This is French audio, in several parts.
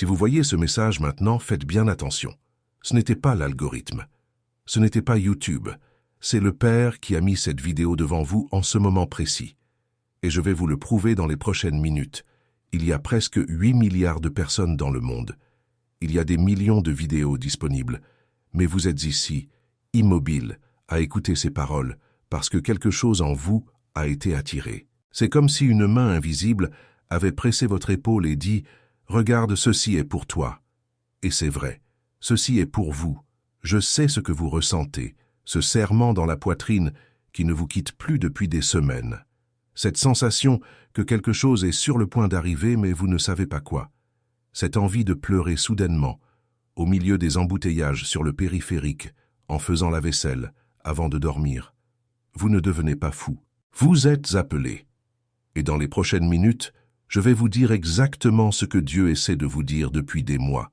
Si vous voyez ce message maintenant, faites bien attention. Ce n'était pas l'algorithme. Ce n'était pas YouTube. C'est le Père qui a mis cette vidéo devant vous en ce moment précis. Et je vais vous le prouver dans les prochaines minutes. Il y a presque 8 milliards de personnes dans le monde. Il y a des millions de vidéos disponibles. Mais vous êtes ici, immobile, à écouter ces paroles, parce que quelque chose en vous a été attiré. C'est comme si une main invisible avait pressé votre épaule et dit « Regarde, ceci est pour toi. » Et c'est vrai, ceci est pour vous. Je sais ce que vous ressentez, ce serrement dans la poitrine qui ne vous quitte plus depuis des semaines. Cette sensation que quelque chose est sur le point d'arriver mais vous ne savez pas quoi. Cette envie de pleurer soudainement, au milieu des embouteillages sur le périphérique, en faisant la vaisselle, avant de dormir. Vous ne devenez pas fou. Vous êtes appelé. Et dans les prochaines minutes, je vais vous dire exactement ce que Dieu essaie de vous dire depuis des mois,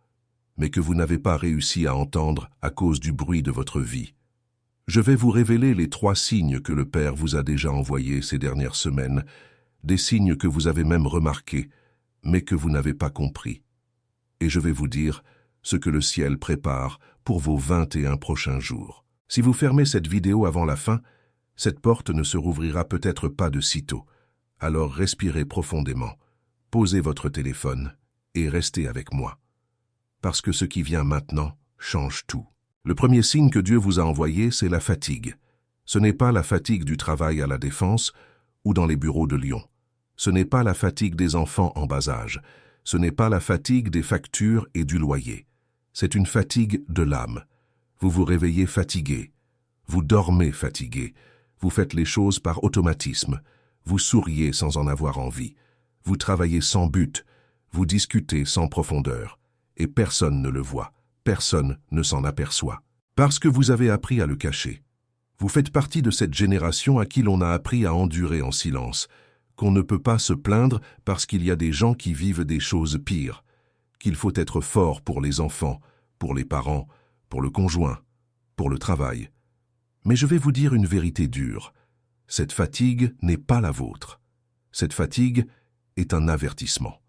mais que vous n'avez pas réussi à entendre à cause du bruit de votre vie. Je vais vous révéler les 3 signes que le Père vous a déjà envoyés ces dernières semaines, des signes que vous avez même remarqués, mais que vous n'avez pas compris. Et je vais vous dire ce que le ciel prépare pour vos 21 prochains jours. Si vous fermez cette vidéo avant la fin, cette porte ne se rouvrira peut-être pas de sitôt. Alors respirez profondément, posez votre téléphone et restez avec moi. Parce que ce qui vient maintenant change tout. Le premier signe que Dieu vous a envoyé, c'est la fatigue. Ce n'est pas la fatigue du travail à la Défense ou dans les bureaux de Lyon. Ce n'est pas la fatigue des enfants en bas âge. Ce n'est pas la fatigue des factures et du loyer. C'est une fatigue de l'âme. Vous vous réveillez fatigué. Vous dormez fatigué. Vous faites les choses par automatisme. Vous souriez sans en avoir envie. Vous travaillez sans but. Vous discutez sans profondeur. Et personne ne le voit. Personne ne s'en aperçoit. Parce que vous avez appris à le cacher. Vous faites partie de cette génération à qui l'on a appris à endurer en silence, qu'on ne peut pas se plaindre parce qu'il y a des gens qui vivent des choses pires, qu'il faut être fort pour les enfants, pour les parents, pour le conjoint, pour le travail. Mais je vais vous dire une vérité dure. Cette fatigue n'est pas la vôtre. Cette fatigue est un avertissement.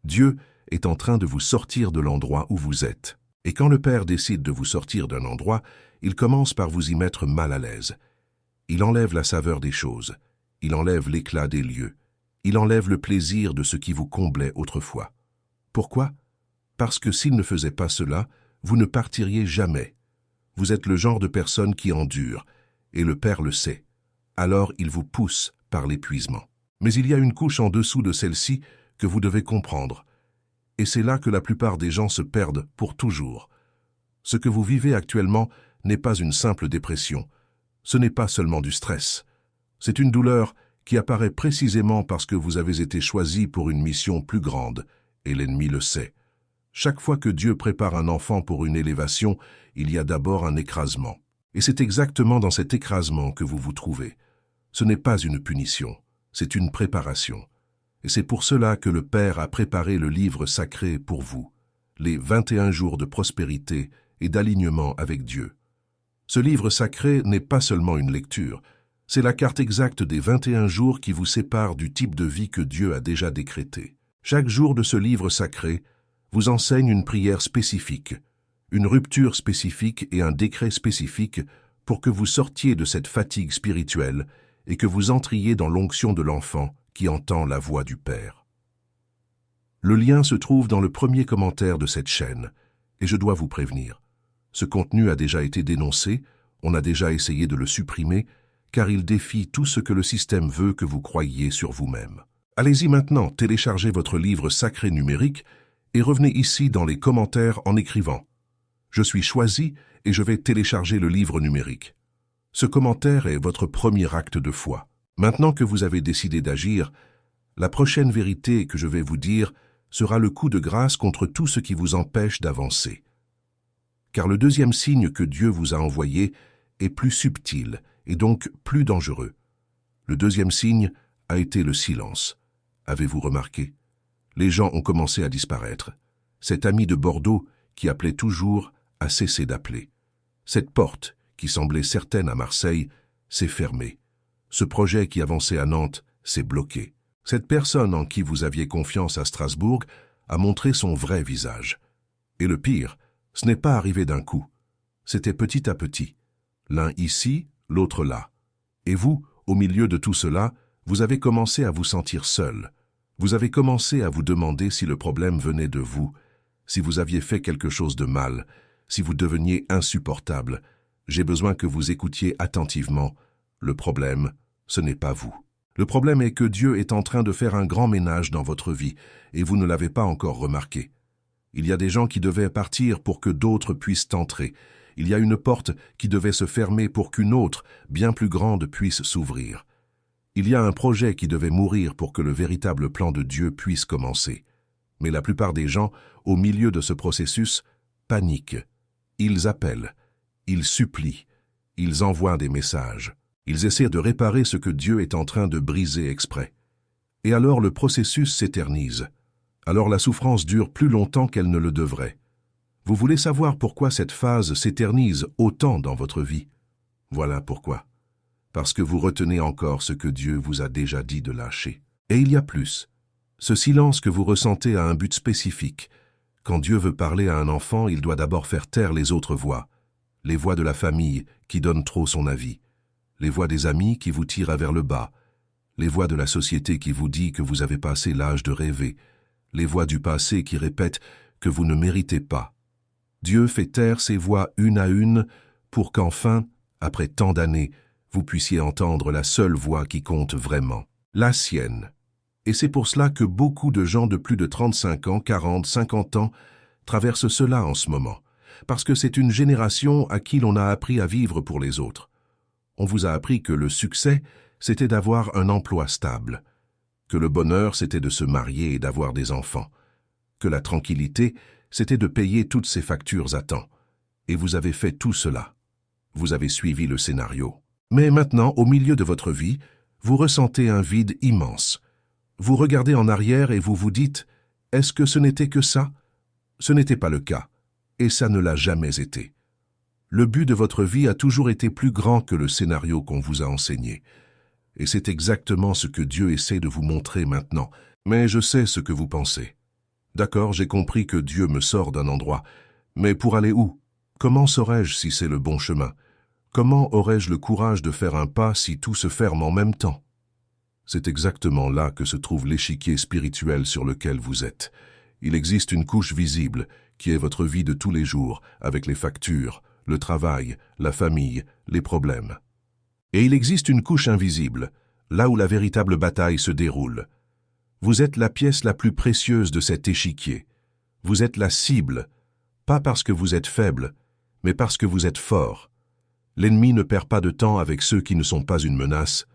Dieu est en train de vous sortir de l'endroit où vous êtes. Et quand le Père décide de vous sortir d'un endroit, il commence par vous y mettre mal à l'aise. Il enlève la saveur des choses. Il enlève l'éclat des lieux. Il enlève le plaisir de ce qui vous comblait autrefois. Pourquoi? Parce que s'il ne faisait pas cela, vous ne partiriez jamais. Vous êtes le genre de personne qui endure, et le Père le sait. Alors il vous pousse par l'épuisement. Mais il y a une couche en dessous de celle-ci que vous devez comprendre. Et c'est là que la plupart des gens se perdent pour toujours. Ce que vous vivez actuellement n'est pas une simple dépression. Ce n'est pas seulement du stress. C'est une douleur qui apparaît précisément parce que vous avez été choisi pour une mission plus grande, et l'ennemi le sait. Chaque fois que Dieu prépare un enfant pour une élévation, il y a d'abord un écrasement. Et c'est exactement dans cet écrasement que vous vous trouvez. Ce n'est pas une punition, c'est une préparation. Et c'est pour cela que le Père a préparé le livre sacré pour vous, les 21 jours de prospérité et d'alignement avec Dieu. Ce livre sacré n'est pas seulement une lecture, c'est la carte exacte des 21 jours qui vous séparent du type de vie que Dieu a déjà décrété. Chaque jour de ce livre sacré vous enseigne une prière spécifique, une rupture spécifique et un décret spécifique pour que vous sortiez de cette fatigue spirituelle et que vous entriez dans l'onction de l'enfant qui entend la voix du Père. Le lien se trouve dans le premier commentaire de cette chaîne, et je dois vous prévenir. Ce contenu a déjà été dénoncé, on a déjà essayé de le supprimer, car il défie tout ce que le système veut que vous croyiez sur vous-même. Allez-y maintenant, téléchargez votre livre sacré numérique et revenez ici dans les commentaires en écrivant « Je suis choisi et je vais télécharger le livre numérique ». Ce commentaire est votre premier acte de foi. Maintenant que vous avez décidé d'agir, la prochaine vérité que je vais vous dire sera le coup de grâce contre tout ce qui vous empêche d'avancer. Car le deuxième signe que Dieu vous a envoyé est plus subtil et donc plus dangereux. Le deuxième signe a été le silence. Avez-vous remarqué? Les gens ont commencé à disparaître. Cet ami de Bordeaux qui appelait toujours a cessé d'appeler. Cette porte, qui semblait certaine à Marseille, s'est fermée. Ce projet qui avançait à Nantes s'est bloqué. Cette personne en qui vous aviez confiance à Strasbourg a montré son vrai visage. Et le pire, ce n'est pas arrivé d'un coup. C'était petit à petit. L'un ici, l'autre là. Et vous, au milieu de tout cela, vous avez commencé à vous sentir seul. Vous avez commencé à vous demander si le problème venait de vous, si vous aviez fait quelque chose de mal, si vous deveniez insupportable. J'ai besoin que vous écoutiez attentivement. Le problème, ce n'est pas vous. Le problème est que Dieu est en train de faire un grand ménage dans votre vie, et vous ne l'avez pas encore remarqué. Il y a des gens qui devaient partir pour que d'autres puissent entrer. Il y a une porte qui devait se fermer pour qu'une autre, bien plus grande, puisse s'ouvrir. Il y a un projet qui devait mourir pour que le véritable plan de Dieu puisse commencer. Mais la plupart des gens, au milieu de ce processus, paniquent. Ils appellent, ils supplient, ils envoient des messages. Ils essaient de réparer ce que Dieu est en train de briser exprès. Et alors le processus s'éternise. Alors la souffrance dure plus longtemps qu'elle ne le devrait. Vous voulez savoir pourquoi cette phase s'éternise autant dans votre vie? Voilà pourquoi. Parce que vous retenez encore ce que Dieu vous a déjà dit de lâcher. Et il y a plus. Ce silence que vous ressentez a un but spécifique. Quand Dieu veut parler à un enfant, il doit d'abord faire taire les autres voix. Les voix de la famille qui donnent trop son avis. Les voix des amis qui vous tirent vers le bas. Les voix de la société qui vous dit que vous avez passé l'âge de rêver. Les voix du passé qui répètent que vous ne méritez pas. Dieu fait taire ces voix une à une pour qu'enfin, après tant d'années, vous puissiez entendre la seule voix qui compte vraiment, la sienne. Et c'est pour cela que beaucoup de gens de plus de 35 ans, 40, 50 ans traversent cela en ce moment, parce que c'est une génération à qui l'on a appris à vivre pour les autres. On vous a appris que le succès, c'était d'avoir un emploi stable, que le bonheur, c'était de se marier et d'avoir des enfants, que la tranquillité, c'était de payer toutes ses factures à temps. Et vous avez fait tout cela. Vous avez suivi le scénario. Mais maintenant, au milieu de votre vie, vous ressentez un vide immense. Vous regardez en arrière et vous vous dites « Est-ce que ce n'était que ça ?» Ce n'était pas le cas, et ça ne l'a jamais été. Le but de votre vie a toujours été plus grand que le scénario qu'on vous a enseigné. Et c'est exactement ce que Dieu essaie de vous montrer maintenant. Mais je sais ce que vous pensez. D'accord, j'ai compris que Dieu me sort d'un endroit. Mais pour aller où? Comment saurais-je si c'est le bon chemin? Comment aurais-je le courage de faire un pas si tout se ferme en même temps? C'est exactement là que se trouve l'échiquier spirituel sur lequel vous êtes. Il existe une couche visible, qui est votre vie de tous les jours, avec les factures, le travail, la famille, les problèmes. Et il existe une couche invisible, là où la véritable bataille se déroule. Vous êtes la pièce la plus précieuse de cet échiquier. Vous êtes la cible, pas parce que vous êtes faible, mais parce que vous êtes fort. L'ennemi ne perd pas de temps avec ceux qui ne sont pas une menace,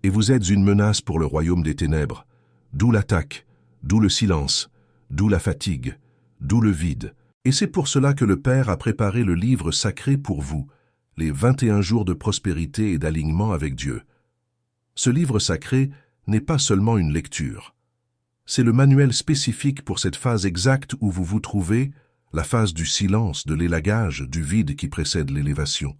et vous êtes une menace pour le royaume des ténèbres. D'où l'attaque, d'où le silence, d'où la fatigue, d'où le vide. Et c'est pour cela que le Père a préparé le livre sacré pour vous, les 21 jours de prospérité et d'alignement avec Dieu. Ce livre sacré n'est pas seulement une lecture. C'est le manuel spécifique pour cette phase exacte où vous vous trouvez, la phase du silence, de l'élagage, du vide qui précède l'élévation.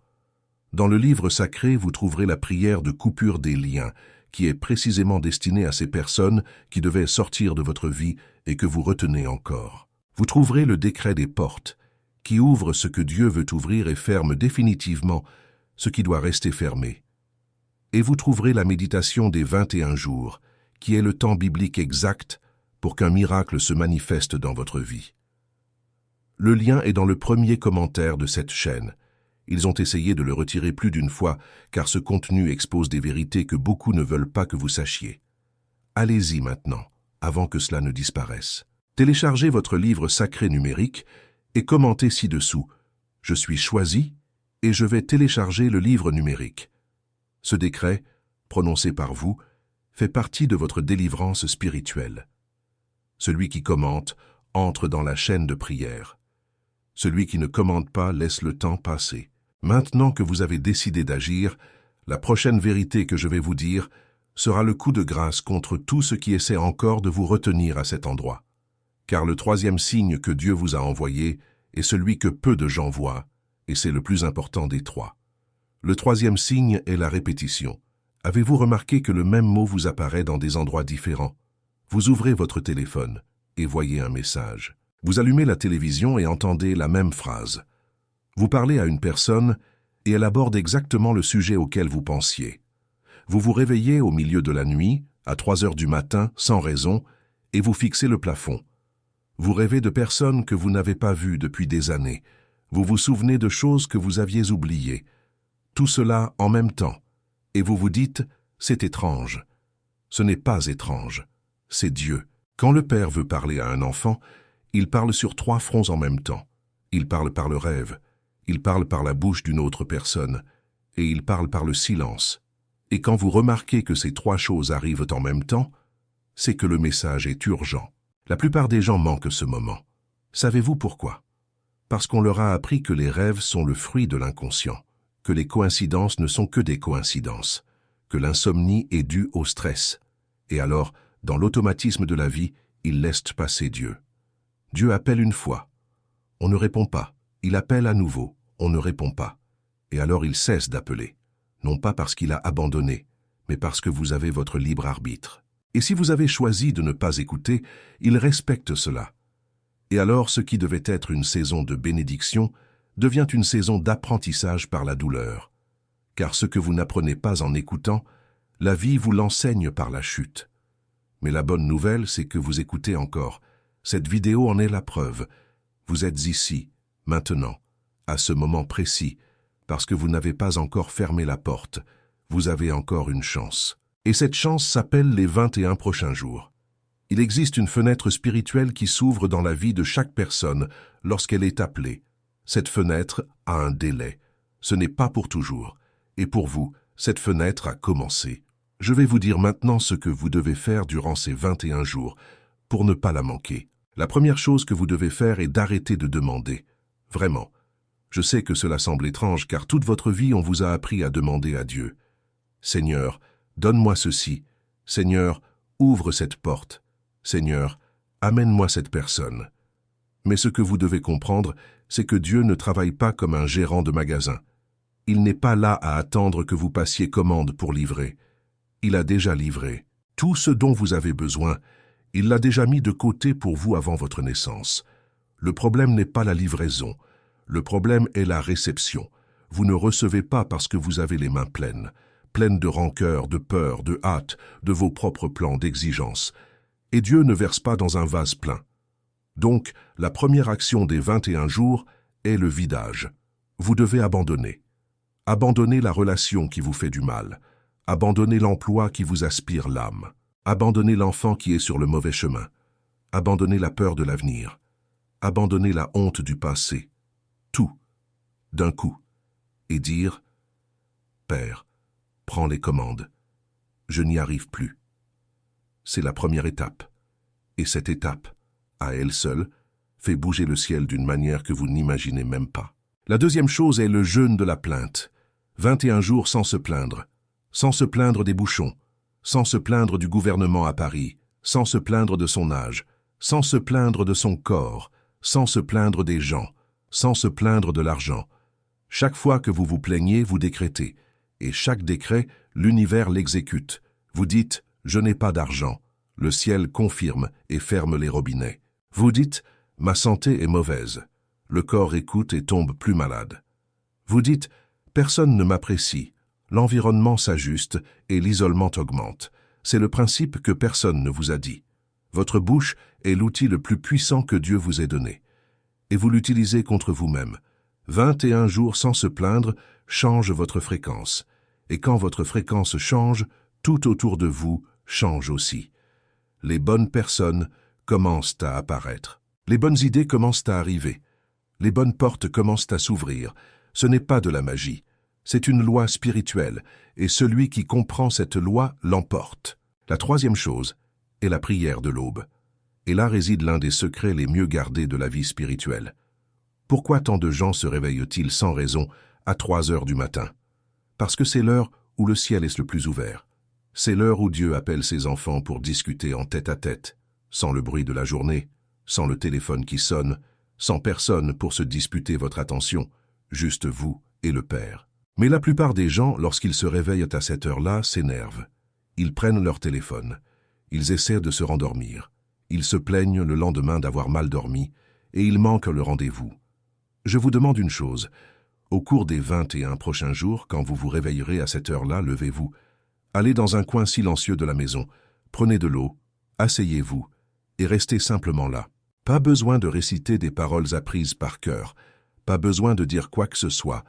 Dans le livre sacré, vous trouverez la prière de coupure des liens, qui est précisément destinée à ces personnes qui devaient sortir de votre vie et que vous retenez encore. Vous trouverez le décret des portes, qui ouvre ce que Dieu veut ouvrir et ferme définitivement ce qui doit rester fermé. Et vous trouverez la méditation des 21 jours, qui est le temps biblique exact pour qu'un miracle se manifeste dans votre vie. Le lien est dans le premier commentaire de cette chaîne. Ils ont essayé de le retirer plus d'une fois, car ce contenu expose des vérités que beaucoup ne veulent pas que vous sachiez. Allez-y maintenant, avant que cela ne disparaisse. Téléchargez votre livre sacré numérique et commentez ci-dessous « Je suis choisi et je vais télécharger le livre numérique ». Ce décret, prononcé par vous, fait partie de votre délivrance spirituelle. Celui qui commente entre dans la chaîne de prière. Celui qui ne commente pas laisse le temps passer. Maintenant que vous avez décidé d'agir, la prochaine vérité que je vais vous dire sera le coup de grâce contre tout ce qui essaie encore de vous retenir à cet endroit. Car le troisième signe que Dieu vous a envoyé est celui que peu de gens voient, et c'est le plus important des trois. Le troisième signe est la répétition. Avez-vous remarqué que le même mot vous apparaît dans des endroits différents? Vous ouvrez votre téléphone, et voyez un message. Vous allumez la télévision et entendez la même phrase. Vous parlez à une personne et elle aborde exactement le sujet auquel vous pensiez. Vous vous réveillez au milieu de la nuit, à 3 heures du matin, sans raison, et vous fixez le plafond. Vous rêvez de personnes que vous n'avez pas vues depuis des années. Vous vous souvenez de choses que vous aviez oubliées. Tout cela en même temps. Et vous vous dites, c'est étrange. Ce n'est pas étrange, c'est Dieu. Quand le Père veut parler à un enfant, il parle sur 3 fronts en même temps. Il parle par le rêve, il parle par la bouche d'une autre personne, et il parle par le silence. Et quand vous remarquez que ces 3 choses arrivent en même temps, c'est que le message est urgent. La plupart des gens manquent ce moment. Savez-vous pourquoi? Parce qu'on leur a appris que les rêves sont le fruit de l'inconscient, que les coïncidences ne sont que des coïncidences, que l'insomnie est due au stress. Et alors, dans l'automatisme de la vie, ils laissent passer Dieu. Dieu appelle une fois. On ne répond pas. Il appelle à nouveau. On ne répond pas. Et alors il cesse d'appeler. Non pas parce qu'il a abandonné, mais parce que vous avez votre libre arbitre. Et si vous avez choisi de ne pas écouter, il respecte cela. Et alors ce qui devait être une saison de bénédiction devient une saison d'apprentissage par la douleur. Car ce que vous n'apprenez pas en écoutant, la vie vous l'enseigne par la chute. Mais la bonne nouvelle, c'est que vous écoutez encore. Cette vidéo en est la preuve. Vous êtes ici, maintenant, à ce moment précis, parce que vous n'avez pas encore fermé la porte. Vous avez encore une chance. Et cette chance s'appelle les 21 prochains jours. Il existe une fenêtre spirituelle qui s'ouvre dans la vie de chaque personne lorsqu'elle est appelée. Cette fenêtre a un délai. Ce n'est pas pour toujours. Et pour vous, cette fenêtre a commencé. Je vais vous dire maintenant ce que vous devez faire durant ces 21 jours pour ne pas la manquer. La première chose que vous devez faire est d'arrêter de demander. Vraiment. Je sais que cela semble étrange car toute votre vie on vous a appris à demander à Dieu. Seigneur, donne-moi ceci. Seigneur, ouvre cette porte. Seigneur, amène-moi cette personne. Mais ce que vous devez comprendre, c'est que Dieu ne travaille pas comme un gérant de magasin. Il n'est pas là à attendre que vous passiez commande pour livrer. Il a déjà livré. Tout ce dont vous avez besoin, il l'a déjà mis de côté pour vous avant votre naissance. Le problème n'est pas la livraison. Le problème est la réception. Vous ne recevez pas parce que vous avez les mains pleines de rancœur, de peur, de hâte, de vos propres plans d'exigence. Et Dieu ne verse pas dans un vase plein. Donc, la première action des 21 jours est le vidage. Vous devez abandonner. Abandonnez la relation qui vous fait du mal. Abandonnez l'emploi qui vous aspire l'âme. Abandonnez l'enfant qui est sur le mauvais chemin. Abandonnez la peur de l'avenir. Abandonnez la honte du passé. Tout, d'un coup. Et dire, Père, prends les commandes. Je n'y arrive plus. C'est la première étape. Et cette étape, à elle seule, fait bouger le ciel d'une manière que vous n'imaginez même pas. La deuxième chose est le jeûne de la plainte. 21 jours sans se plaindre des bouchons, sans se plaindre du gouvernement à Paris, sans se plaindre de son âge, sans se plaindre de son corps, sans se plaindre des gens, sans se plaindre de l'argent. Chaque fois que vous vous plaignez, vous décrétez, et chaque décret, l'univers l'exécute. Vous dites « Je n'ai pas d'argent ». Le ciel confirme et ferme les robinets. Vous dites « Ma santé est mauvaise ». Le corps écoute et tombe plus malade. Vous dites « Personne ne m'apprécie ». L'environnement s'ajuste et l'isolement augmente. C'est le principe que personne ne vous a dit. Votre bouche est l'outil le plus puissant que Dieu vous ait donné. Et vous l'utilisez contre vous-même. 21 jours sans se plaindre change votre fréquence. Et quand votre fréquence change, tout autour de vous change aussi. Les bonnes personnes commencent à apparaître. Les bonnes idées commencent à arriver. Les bonnes portes commencent à s'ouvrir. Ce n'est pas de la magie. C'est une loi spirituelle, et celui qui comprend cette loi l'emporte. La troisième chose est la prière de l'aube. Et là réside l'un des secrets les mieux gardés de la vie spirituelle. Pourquoi tant de gens se réveillent-ils sans raison à 3 heures du matin? Parce que c'est l'heure où le ciel est le plus ouvert. C'est l'heure où Dieu appelle ses enfants pour discuter en tête-à-tête, sans le bruit de la journée, sans le téléphone qui sonne, sans personne pour se disputer votre attention, juste vous et le Père. Mais la plupart des gens, lorsqu'ils se réveillent à cette heure-là, s'énervent. Ils prennent leur téléphone. Ils essaient de se rendormir. Ils se plaignent le lendemain d'avoir mal dormi et ils manquent le rendez-vous. Je vous demande une chose. Au cours des 21 prochains jours, quand vous vous réveillerez à cette heure-là, levez-vous. Allez dans un coin silencieux de la maison, prenez de l'eau, asseyez-vous et restez simplement là. Pas besoin de réciter des paroles apprises par cœur, pas besoin de dire quoi que ce soit.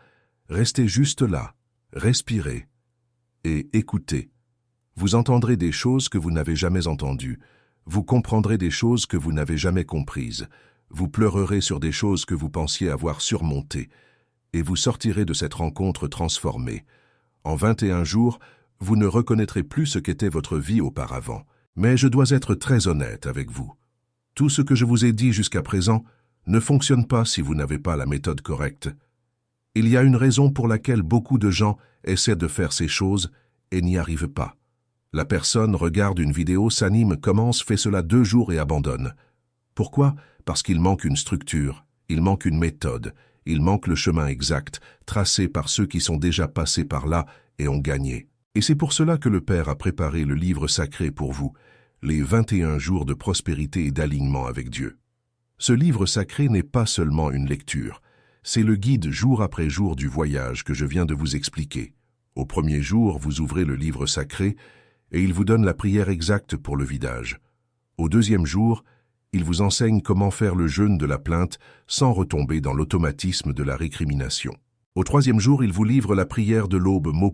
Restez juste là, respirez et écoutez. Vous entendrez des choses que vous n'avez jamais entendues, vous comprendrez des choses que vous n'avez jamais comprises, vous pleurerez sur des choses que vous pensiez avoir surmontées, et vous sortirez de cette rencontre transformée. En 21 jours, vous ne reconnaîtrez plus ce qu'était votre vie auparavant. Mais je dois être très honnête avec vous. Tout ce que je vous ai dit jusqu'à présent ne fonctionne pas si vous n'avez pas la méthode correcte. Il y a une raison pour laquelle beaucoup de gens essaient de faire ces choses et n'y arrivent pas. La personne regarde une vidéo, s'anime, commence, fait cela 2 jours et abandonne. Pourquoi? Parce qu'il manque une structure, il manque une méthode, il manque le chemin exact, tracé par ceux qui sont déjà passés par là et ont gagné. Et c'est pour cela que le Père a préparé le livre sacré pour vous, les 21 jours de prospérité et d'alignement avec Dieu. Ce livre sacré n'est pas seulement une lecture, c'est le guide jour après jour du voyage que je viens de vous expliquer. Au premier jour, vous ouvrez le livre sacré et il vous donne la prière exacte pour le vidage. Au deuxième jour, il vous enseigne comment faire le jeûne de la plainte sans retomber dans l'automatisme de la récrimination. Au troisième jour, il vous livre la prière de l'aube mot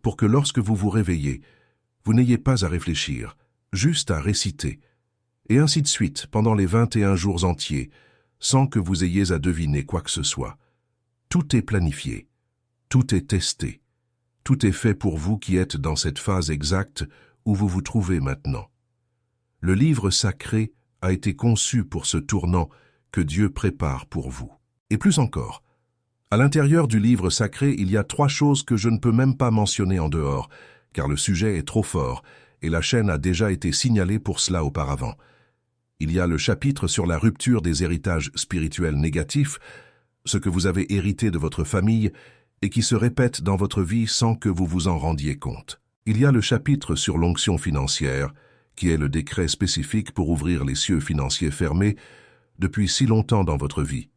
pour que lorsque vous vous réveillez, vous n'ayez pas à réfléchir, juste à réciter. Et ainsi de suite pendant les 21 jours entiers, sans que vous ayez à deviner quoi que ce soit. Tout est planifié, tout est testé, tout est fait pour vous qui êtes dans cette phase exacte où vous vous trouvez maintenant. Le livre sacré a été conçu pour ce tournant que Dieu prépare pour vous. Et plus encore, à l'intérieur du livre sacré, il y a 3 choses que je ne peux même pas mentionner en dehors, car le sujet est trop fort et la chaîne a déjà été signalée pour cela auparavant. Il y a le chapitre sur la rupture des héritages spirituels négatifs, ce que vous avez hérité de votre famille et qui se répète dans votre vie sans que vous vous en rendiez compte. Il y a le chapitre sur l'onction financière, qui est le décret spécifique pour ouvrir les cieux financiers fermés depuis si longtemps dans votre vie.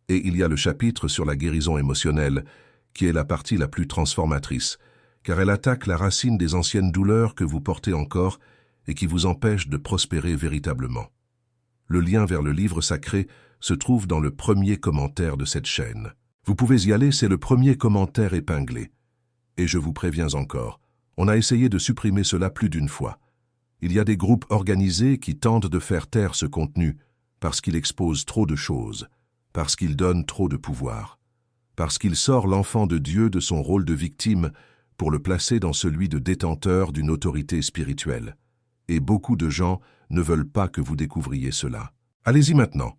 Et il y a le chapitre sur la guérison émotionnelle, qui est la partie la plus transformatrice, car elle attaque la racine des anciennes douleurs que vous portez encore et qui vous empêchent de prospérer véritablement. Le lien vers le livre sacré se trouve dans le premier commentaire de cette chaîne. Vous pouvez y aller, c'est le premier commentaire épinglé. Et je vous préviens encore, on a essayé de supprimer cela plus d'une fois. Il y a des groupes organisés qui tentent de faire taire ce contenu parce qu'il expose trop de choses, parce qu'il donne trop de pouvoir, parce qu'il sort l'enfant de Dieu de son rôle de victime pour le placer dans celui de détenteur d'une autorité spirituelle. Et beaucoup de gens ne veulent pas que vous découvriez cela. Allez-y maintenant.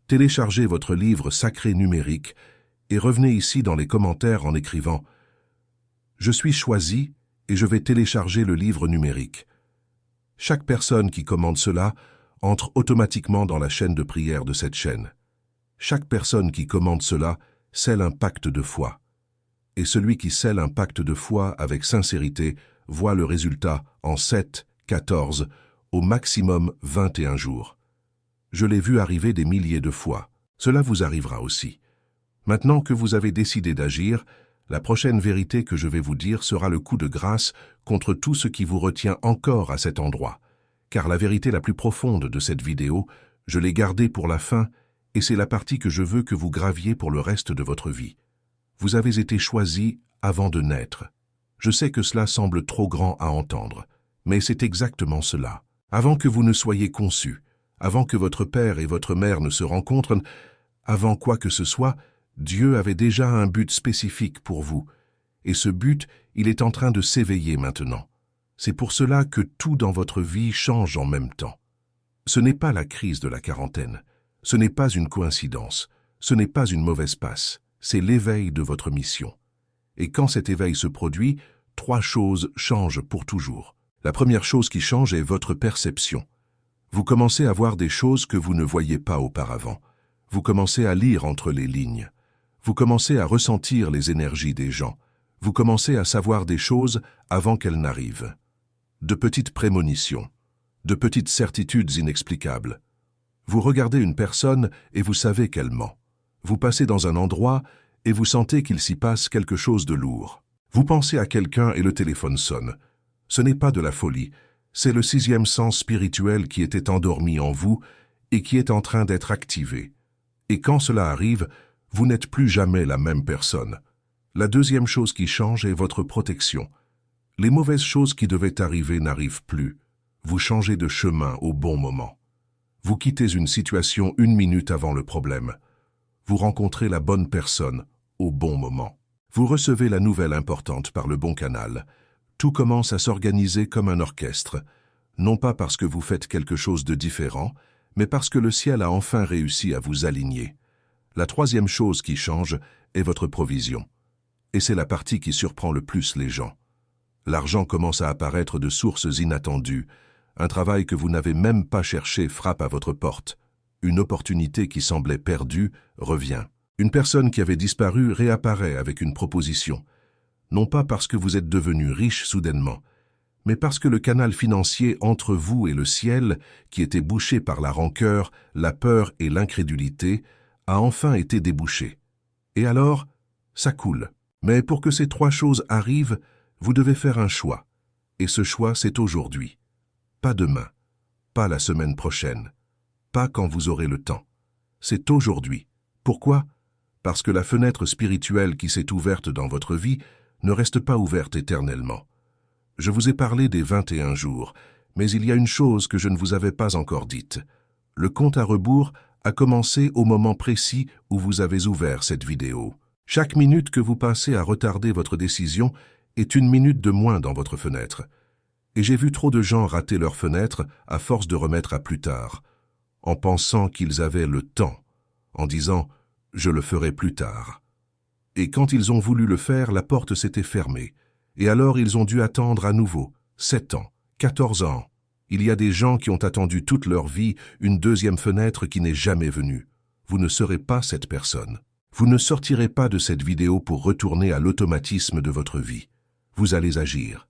Téléchargez votre livre sacré numérique et revenez ici dans les commentaires en écrivant « Je suis choisi et je vais télécharger le livre numérique ». Chaque personne qui commande cela entre automatiquement dans la chaîne de prière de cette chaîne. Chaque personne qui commande cela scelle un pacte de foi. Et celui qui scelle un pacte de foi avec sincérité voit le résultat en 7, 14, au maximum 21 jours. Je l'ai vu arriver des milliers de fois. Cela vous arrivera aussi. Maintenant que vous avez décidé d'agir, la prochaine vérité que je vais vous dire sera le coup de grâce contre tout ce qui vous retient encore à cet endroit. Car la vérité la plus profonde de cette vidéo, je l'ai gardée pour la fin et c'est la partie que je veux que vous graviez pour le reste de votre vie. Vous avez été choisi avant de naître. Je sais que cela semble trop grand à entendre, mais c'est exactement cela. Avant que vous ne soyez conçus, avant que votre père et votre mère ne se rencontrent, avant quoi que ce soit, Dieu avait déjà un but spécifique pour vous. Et ce but, il est en train de s'éveiller maintenant. C'est pour cela que tout dans votre vie change en même temps. Ce n'est pas la crise de la quarantaine. Ce n'est pas une coïncidence. Ce n'est pas une mauvaise passe. C'est l'éveil de votre mission. Et quand cet éveil se produit, 3 choses changent pour toujours. La première chose qui change est votre perception. Vous commencez à voir des choses que vous ne voyiez pas auparavant. Vous commencez à lire entre les lignes. Vous commencez à ressentir les énergies des gens. Vous commencez à savoir des choses avant qu'elles n'arrivent. De petites prémonitions. de petites certitudes inexplicables. Vous regardez une personne et vous savez qu'elle ment. Vous passez dans un endroit et vous sentez qu'il s'y passe quelque chose de lourd. Vous pensez à quelqu'un et le téléphone sonne. Ce n'est pas de la folie, c'est le sixième sens spirituel qui était endormi en vous et qui est en train d'être activé. Et quand cela arrive, vous n'êtes plus jamais la même personne. La deuxième chose qui change est votre protection. Les mauvaises choses qui devaient arriver n'arrivent plus. Vous changez de chemin au bon moment. Vous quittez une situation 1 minute avant le problème. Vous rencontrez la bonne personne au bon moment. Vous recevez la nouvelle importante par le bon canal. Tout commence à s'organiser comme un orchestre, non pas parce que vous faites quelque chose de différent, mais parce que le ciel a enfin réussi à vous aligner. La troisième chose qui change est votre provision. Et c'est la partie qui surprend le plus les gens. L'argent commence à apparaître de sources inattendues. Un travail que vous n'avez même pas cherché frappe à votre porte. Une opportunité qui semblait perdue revient. Une personne qui avait disparu réapparaît avec une proposition. Non pas parce que vous êtes devenu riche soudainement, mais parce que le canal financier entre vous et le ciel, qui était bouché par la rancœur, la peur et l'incrédulité, a enfin été débouché. Et alors, ça coule. Mais pour que ces 3 choses arrivent, vous devez faire un choix. Et ce choix, c'est aujourd'hui. Pas demain, pas la semaine prochaine, pas quand vous aurez le temps. C'est aujourd'hui. Pourquoi? Parce que la fenêtre spirituelle qui s'est ouverte dans votre vie ne reste pas ouverte éternellement. Je vous ai parlé des 21 jours, mais il y a une chose que je ne vous avais pas encore dite. Le compte à rebours a commencé au moment précis où vous avez ouvert cette vidéo. Chaque minute que vous passez à retarder votre décision est 1 minute de moins dans votre fenêtre. Et j'ai vu trop de gens rater leur fenêtre à force de remettre à plus tard, en pensant qu'ils avaient le temps, en disant « je le ferai plus tard ». Et quand ils ont voulu le faire, la porte s'était fermée. Et alors ils ont dû attendre à nouveau 7 ans, 14 ans. Il y a des gens qui ont attendu toute leur vie une deuxième fenêtre qui n'est jamais venue. Vous ne serez pas cette personne. Vous ne sortirez pas de cette vidéo pour retourner à l'automatisme de votre vie. Vous allez agir.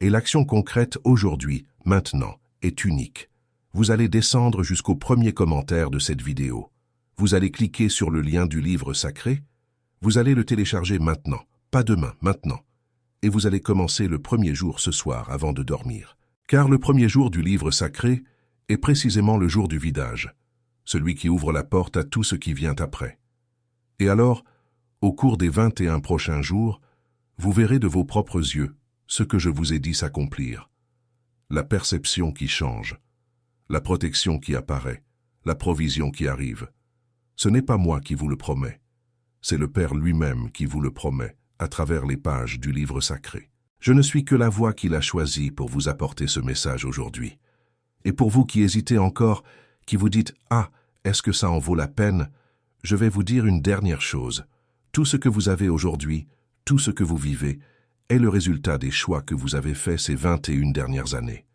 Et l'action concrète aujourd'hui, maintenant, est unique. Vous allez descendre jusqu'au premier commentaire de cette vidéo. Vous allez cliquer sur le lien du livre sacré. Vous allez le télécharger maintenant, pas demain, maintenant. Et vous allez commencer le premier jour ce soir avant de dormir. Car le premier jour du livre sacré est précisément le jour du vidage, celui qui ouvre la porte à tout ce qui vient après. Et alors, au cours des 21 prochains jours, vous verrez de vos propres yeux ce que je vous ai dit s'accomplir. La perception qui change, la protection qui apparaît, la provision qui arrive. Ce n'est pas moi qui vous le promets, c'est le Père lui-même qui vous le promet à travers les pages du livre sacré. Je ne suis que la voix qu'il a choisie pour vous apporter ce message aujourd'hui. Et pour vous qui hésitez encore, qui vous dites « Ah, est-ce que ça en vaut la peine ?» Je vais vous dire une dernière chose. Tout ce que vous avez aujourd'hui, tout ce que vous vivez, est le résultat des choix que vous avez faits ces 21 dernières années.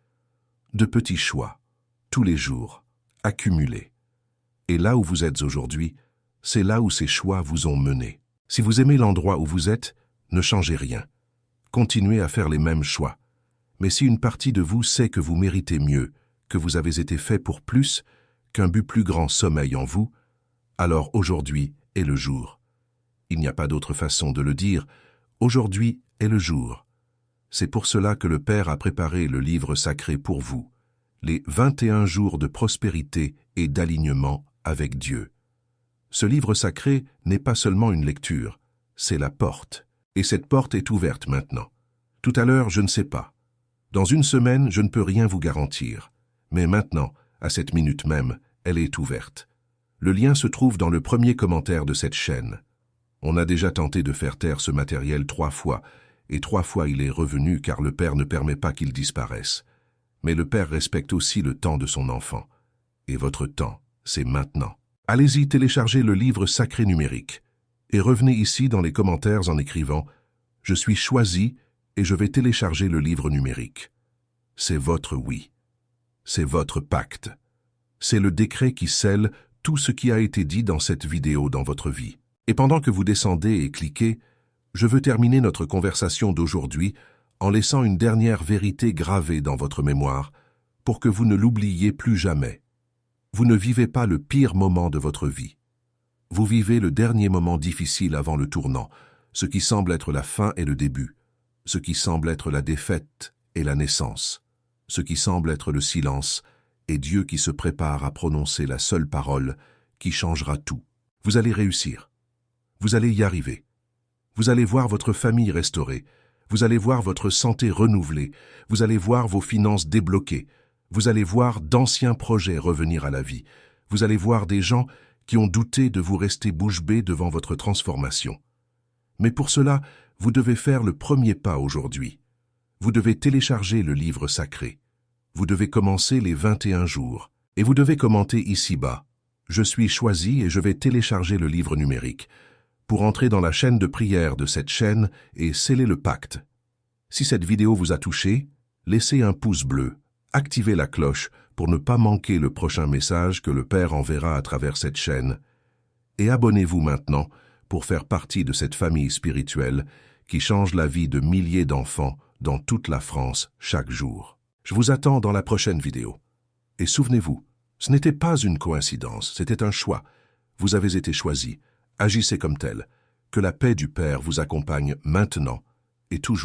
De petits choix, tous les jours, accumulés. Et là où vous êtes aujourd'hui, c'est là où ces choix vous ont mené. Si vous aimez l'endroit où vous êtes, ne changez rien. Continuez à faire les mêmes choix. Mais si une partie de vous sait que vous méritez mieux, que vous avez été fait pour plus, qu'un but plus grand sommeille en vous, alors aujourd'hui est le jour. Il n'y a pas d'autre façon de le dire, aujourd'hui est le jour. C'est pour cela que le Père a préparé le livre sacré pour vous, les 21 jours de prospérité et d'alignement avec Dieu. Ce livre sacré n'est pas seulement une lecture, c'est la porte. Et cette porte est ouverte maintenant. Tout à l'heure, je ne sais pas. Dans 1 semaine, je ne peux rien vous garantir. Mais maintenant, à cette minute même, elle est ouverte. Le lien se trouve dans le premier commentaire de cette chaîne. On a déjà tenté de faire taire ce matériel 3 fois, et 3 fois il est revenu car le Père ne permet pas qu'il disparaisse. Mais le Père respecte aussi le temps de son enfant. Et votre temps, c'est maintenant. Allez-y télécharger le livre sacré numérique. Et revenez ici dans les commentaires en écrivant « Je suis choisi et je vais télécharger le livre numérique ». C'est votre oui. C'est votre pacte. C'est le décret qui scelle tout ce qui a été dit dans cette vidéo dans votre vie. Et pendant que vous descendez et cliquez, je veux terminer notre conversation d'aujourd'hui en laissant une dernière vérité gravée dans votre mémoire pour que vous ne l'oubliez plus jamais. Vous ne vivez pas le pire moment de votre vie. Vous vivez le dernier moment difficile avant le tournant, ce qui semble être la fin et le début, ce qui semble être la défaite et la naissance, ce qui semble être le silence et Dieu qui se prépare à prononcer la seule parole qui changera tout. Vous allez réussir. Vous allez y arriver. Vous allez voir votre famille restaurée. Vous allez voir votre santé renouvelée. Vous allez voir vos finances débloquées. Vous allez voir d'anciens projets revenir à la vie. Vous allez voir des gens qui ont douté de vous rester bouche bée devant votre transformation. Mais pour cela, vous devez faire le premier pas aujourd'hui. Vous devez télécharger le livre sacré. Vous devez commencer les 21 jours. Et vous devez commenter ici-bas. Je suis choisi et je vais télécharger le livre numérique pour entrer dans la chaîne de prière de cette chaîne et sceller le pacte. Si cette vidéo vous a touché, laissez un pouce bleu, activez la cloche pour ne pas manquer le prochain message que le Père enverra à travers cette chaîne. Et abonnez-vous maintenant pour faire partie de cette famille spirituelle qui change la vie de milliers d'enfants dans toute la France chaque jour. Je vous attends dans la prochaine vidéo. Et souvenez-vous, ce n'était pas une coïncidence, c'était un choix. Vous avez été choisi. Agissez comme tel. Que la paix du Père vous accompagne maintenant et toujours.